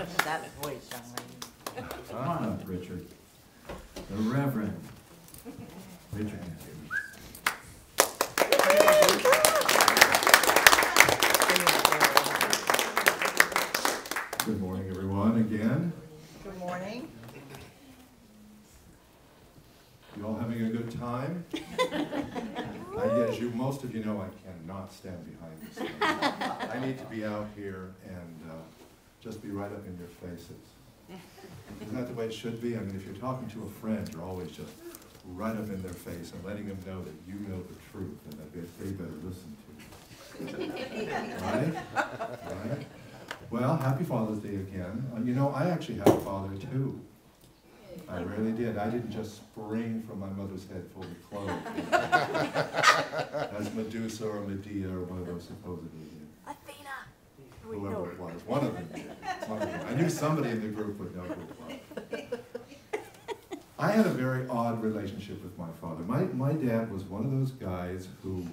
That voice, young lady. Come on up, Richard. The Reverend Richard. Good morning, everyone, again. Good morning. You all having a good time? As most of you know, I cannot stand behind this thing. I need to be out here and just be right up in your faces. Isn't that the way it should be? I mean, if you're talking to a friend, you're always just right up in their face and letting them know that you know the truth and that they better listen to you. Right? Right? Well, happy Father's Day again. You know, I actually had a father too. I really did. I didn't just spring from my mother's head full of clothes. As Medusa or Medea or one of those supposedly did. Athena! Whoever it was. One of them did. One of them. I knew somebody in the group would know who it was. I had a very odd relationship with my father. My dad was one of those guys who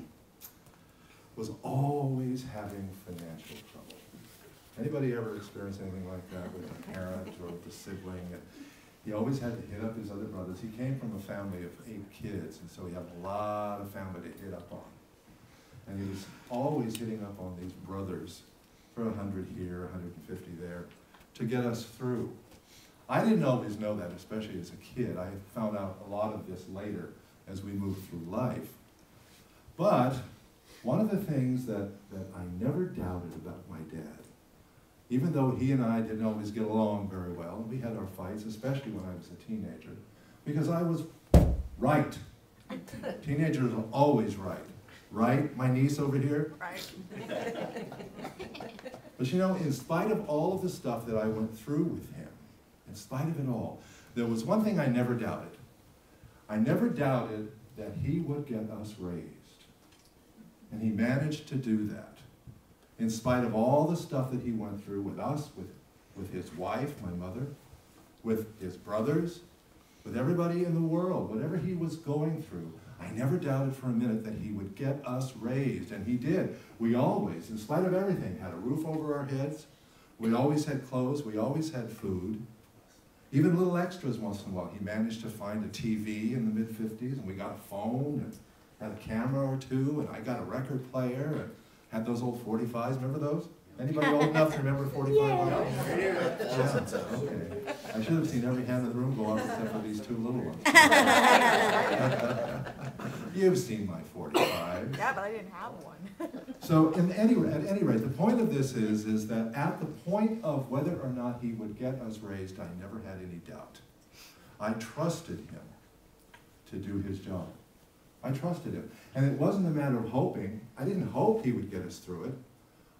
was always having financial trouble. Anybody ever experienced anything like that with a parent or with a sibling? He always had to hit up his other brothers. He came from a family of 8 kids, and so he had a lot of family to hit up on. And he was always hitting up on these brothers for 100 here, 150 there, to get us through. I didn't always know that, especially as a kid. I found out a lot of this later as we moved through life. But one of the things that I never doubted about my dad, even though he and I didn't always get along very well, we had our fights, especially when I was a teenager, because I was right. Teenagers are always right. Right, my niece over here? Right. But you know, in spite of all of the stuff that I went through with him, in spite of it all, there was one thing I never doubted. I never doubted that he would get us raised. And he managed to do that. In spite of all the stuff that he went through with us, with his wife, my mother, with his brothers, with everybody in the world, whatever he was going through, I never doubted for a minute that he would get us raised, and he did. We always, in spite of everything, had a roof over our heads. We always had clothes. We always had food. Even little extras once in a while. He managed to find a TV in the mid-50s, and we got a phone, and had a camera or two, and I got a record player, and had those old 45s. Remember those? Anybody old enough to remember 45? Yeah. Okay. I should have seen every hand in the room go up except for these 2 little ones. You've seen my 45. Yeah, but I didn't have one. So at any rate, the point of this is that at the point of whether or not he would get us raised, I never had any doubt. I trusted him to do his job. I trusted him. And it wasn't a matter of hoping. I didn't hope he would get us through it.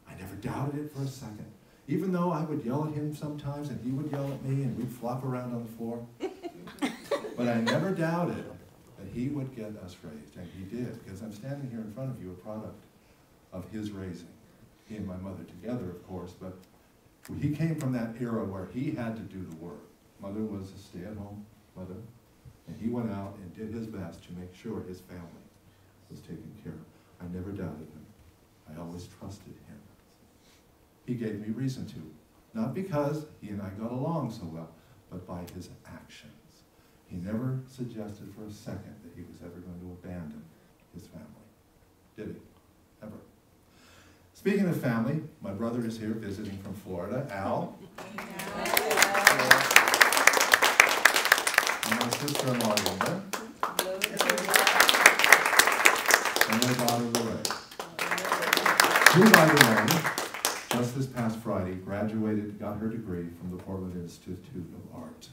I never doubted it for a second. Even though I would yell at him sometimes and he would yell at me and we'd flop around on the floor. But I never doubted that he would get us raised, and he did, because I'm standing here in front of you, a product of his raising. He and my mother together, of course, but he came from that era where he had to do the work. Mother was a stay-at-home mother, and he went out and did his best to make sure his family was taken care of. I never doubted him. I always trusted him. He gave me reason to, not because he and I got along so well, but by his actions. He never suggested for a second that he was ever going to abandon his family. Did he? Ever. Speaking of family, my brother is here visiting from Florida, Al. And my sister-in-law, Linda. And their daughter, Lorraine. Who, by the way, just this past Friday, graduated, got her degree from the Portland Institute of Art.